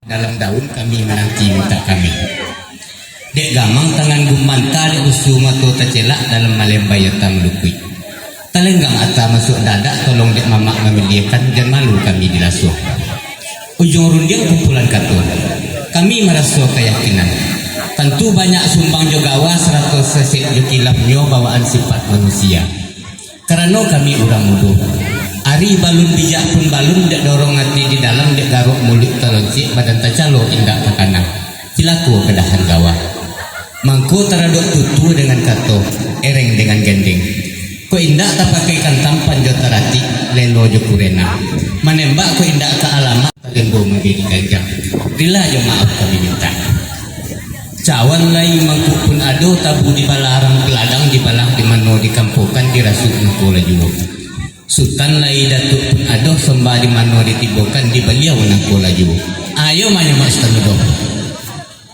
Dalam daun kami menanti minta kami. Dek gamang tangan gumanta dek usuma to tacelak dalam malembaya tam lukui. Talenggang ata masuk dadak tolong dek mamak memiliakan dan malu kami dilasuh. Ujung rundiang kumpulan katon. Kami merasa keyakinan. Tentu banyak sumbang jogawa 100 sesek jokilapnyo bawaan sifat manusia. Karena kami orang muduh. Ari balun bijak pun balun dek dorong hati di dalam dek garuk mulut teloncik badan tacalo indak terkanang cilaku kedahan gawa mangku teraduk tutu dengan kato ereng dengan gendeng ko indak tak pakai kantam panjo terati lelo jo kurena menembak ko indak ke alamat telembo menjadi ganjang rila jo maaf kami minta cawan lai mangku pun ado tabu di balarang peladang di balang di mano dikampukan dirasuk engko laju Sultan lai datuk pun adoh sembah di mano ditibokan di beliau nangko laju. Ayo maya mas tanudo.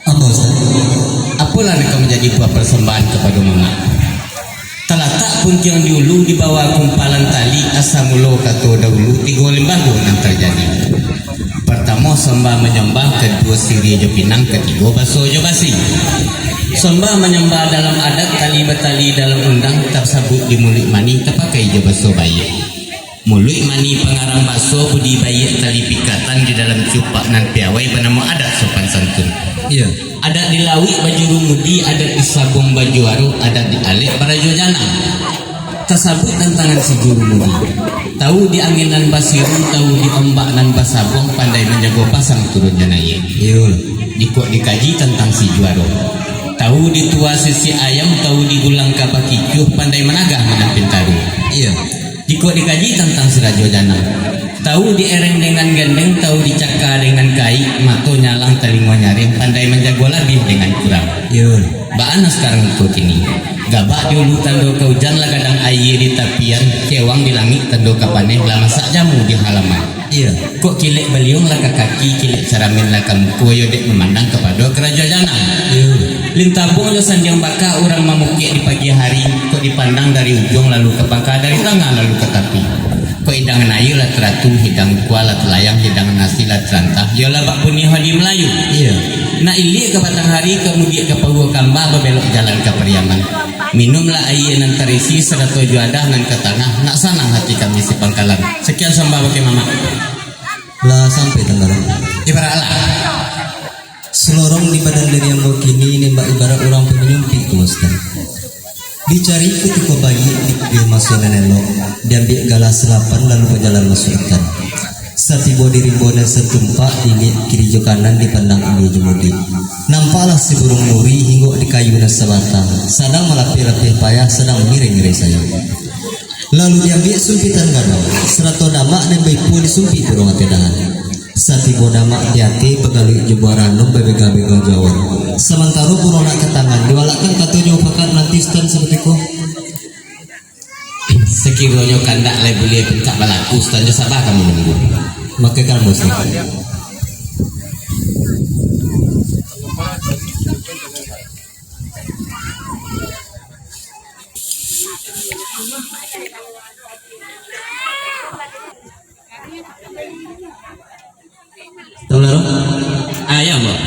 Apa Ustaz? Apalah mereka menjadi buah persembahan kepada mama. Talatak pun tiang diulu di bawah kumpalan tali asamulo kato dahulu 3 lembaga yang terjadi. Pertama sembah menyembah, kedua siri jo pinang, ketiga baso jo basi. Sembah menyembah dalam adat tali betali dalam undang tak sabut di mulut mani tak pakai jo baso bayi. Mulut mani pengarang baso budi bayi tali pikatan di dalam cupak nan piawai bernama adat sopan santun. Iya. Adat di lawi baju rumudi, adat di sabung baju aru, adat di alik barajo janang. Tersabut tantangan si juru mudi. Tahu di angin nan basiru, tahu di ombak nan basabong, pandai menjago pasang turun janaya. Iya. Dikok dikaji tentang si juaro. Tahu di tua sisi ayam, tahu di gulang kapak kicuh, pandai menagah menampin taruh. Iya. Jika dikaji tentang serajo janang, tahu di ereng dengan gendeng, tahu di caka dengan kai, mato nyalang telingo nyaring, pandai menjago lebih dengan kurang. Iya. Baan sekarang ikut ini. Gabak dulu tando kaujan lah kadang air di tapian, kewang di langit tando kapaneh lah masak jamu di halaman. Iya. Kok kilek beliung lah ke kaki, kilek caramin lah ke muka, yodek memandang kepada kerajaan janang. Iya. Lintabung lo sanjang baka orang mamukik di pagi hari, kok dipandang dari ujung lalu ke baka, dari tengah lalu ke tepi. Kok hidangan air lah teratung, hidang kuala telayang, hidangan nasi lah terantah, yolah bak puni hadi Melayu. Iya. Nak ilik ke batang hari, kemudian ke Paua Kamba, berbelok jalan ke Periaman. Minumlah air nan terisi, 100 juadah nan ke tanah, nak sanang hati kami si Pangkalan. Sekian sembah bagi mama. Lah sampai tenggaran. Ibaratlah. Selorong di badan dari yang mau kini nembak ibarat orang penyumpit tu Ustaz. Dicari ketika bayi dia masuk nenelo, diambil galas selapan lalu berjalan masuk hutan. Satibo diri dan setumpak tinggi kiri jo kanan dipandang ini jemudi. Nampaklah si burung nuri hingga di kayu dan sebatang. Sedang melapih-lapih payah, sedang miring-miring saya. Lalu diambil sumpitan gadau. Serato damak dan bayi pun disumpit burung atedahan. Satibo damak diati pegali jubaranum bebega-bega jawan. Sementara burung nak ke tangan diwalakan katunya upakan nanti stand seperti ko. Sekiranya kandak lebih pencak balaku, tanda sabar kamu menunggu. Maka kan bos. Tolong. Ayam loh.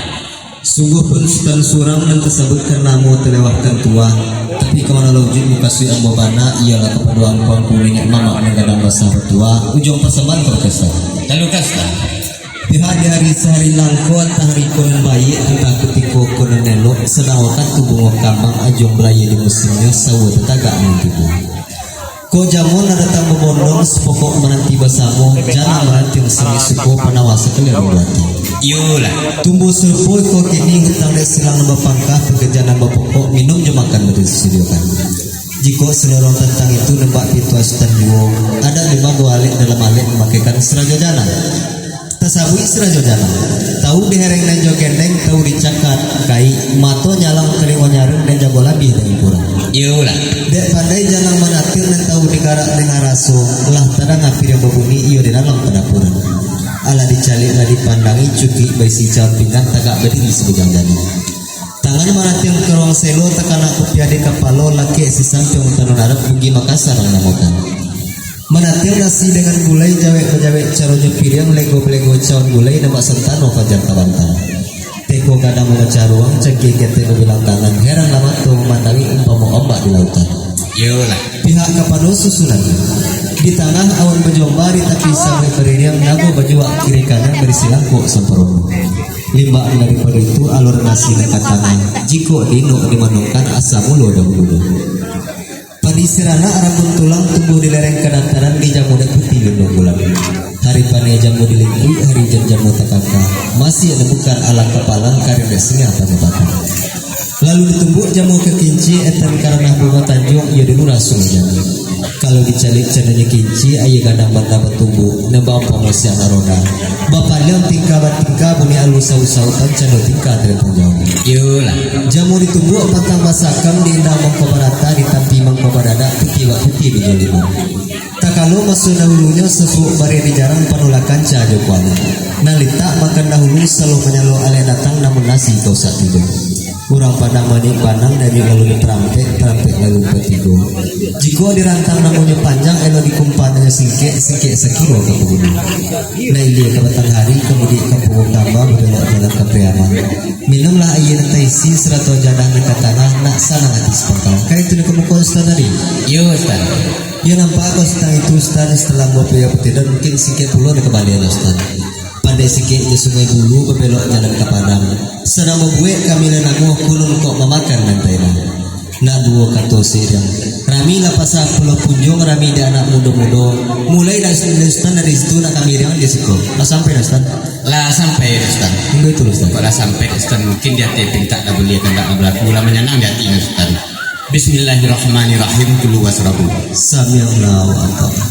Sungguh pun sedang surang dan tersebut karena mau terlewatkan tua. Tapi kemana logik mukasui ambobana ialah kepada angkuang kulingnya mama mengadang basah tua ujung persembahan berkesan. Lalu kaslah. Pihak di hari sehari langkuan tahari konon bayi entah ketiko konon nelo sedang wakat tubuh kambang ajong belaya di musimnya sawo tetagak mentibu. Ko jamon ada tambah bondong sepokok menanti basamu jangan menanti mesingi suku penawasa keliru berarti. Yolah. Tumbuh serpoi ko kini hutang dek silang nambah pangkah pekerjaan nambah pokok minum jemakan berdiri studio kan. Jika seluruh tentang itu nembak pintu asutan juo ada 5 alik dalam alik memakaikan seraja jana. Tasabui seraja jana. Tahu dihereng dan jogendeng tahu dicakat kai mato nyalang telingo nyaring dan jago labih dan kurang. Yolah. Dek pandai jangan menatir dan tahu digarak dengan raso lah tada ngapir yang berbunyi iyo di dalam pedapuran. Ala dicalik lah dipandangi cuki bayi si pinggan tagak berdiri sebujang jani. Tangan marating ke ruang selo tekan aku piade kapalo laki si samping tanun Arab pergi Makassar namokan. Menatil nasi dengan gulai jawe caronyo piriang lego cawan gulai nama sentano fajar kabantan. Teko kadang mengecaruang cengki kete bilang tangan heran lama tuh memandangi umpama ombak di lautan. Yolah. Pihak kapano susunan. Di tengah awan berjombari tapi sampai beriang nago berjuang kiri kanan berisi langkuk sempurna. Limbaan daripada itu alur nasi dekat tangan. Jiko dino dimanungkan asa mulu dahulu. Padi serana rambut tulang tumbuh di lereng kanan di jamu putih lindung bulan. Hari pane jamu dilingkui, hari jamu takaka. Masih ada bukan alang kepalang karena singa pada batang. Lalu ditumbuk jamu kekinci etan karena bunga tanjung ia dilurah sungai jamu. Kalau dicalik cenanya kinci ayah gadang banda bertumbuh nembang promosi anaroda. Bapak liam tingkah buni alu sau-sautan cendol tingkah telepon jauh. Yolah. Jamu ditumbuk patang masakam di indah mangkobarata di tampi mangkobadada putih di jolimu. Tak kalau masuk dahulunya sesuatu bari di jarang penolakan cajo kuala. Nalita makan dahulu selalu menyalo ale datang namun nasi kau sak tidur. Kurang padang manik panang dari lalu diterampek lalu petigo. Jika dirantang namanya panjang elo dikumpannya singkek sekilo ke penghuni. Nah iya ke batang hari kemudian ke punggung tambah berbelok jalan ke Priaman. Minumlah air taisi serato jadah dekat tanah nak sana ngatis pangkalan. Kaya itu kamu konstan tadi. Yo Ustaz. Ya nampak konstan itu Ustaz setelah buat pria putih dan mungkin singkek pulau di kembalian Ustaz. Pandai sikit di sungai bulu berbelok jalan ke Padang. Sedang membuat kami lenamu kulun kok memakan nantaina. Nak dua kato sedang. Rami lapasa pulau punjung rami di anak muda-muda. Mulai dari Ustaz dari situ nak kami dengan di situ. Lah sampai Ustaz. Lah sampai Ustaz. Enggak itu Ustaz. Kalau sampai Ustaz mungkin dia pinta tak boleh tak berlaku lamanya nang dia tinggal Ustaz. Bismillahirrahmanirrahim kulu wasrabu. Sami'allahu wa ta'ala.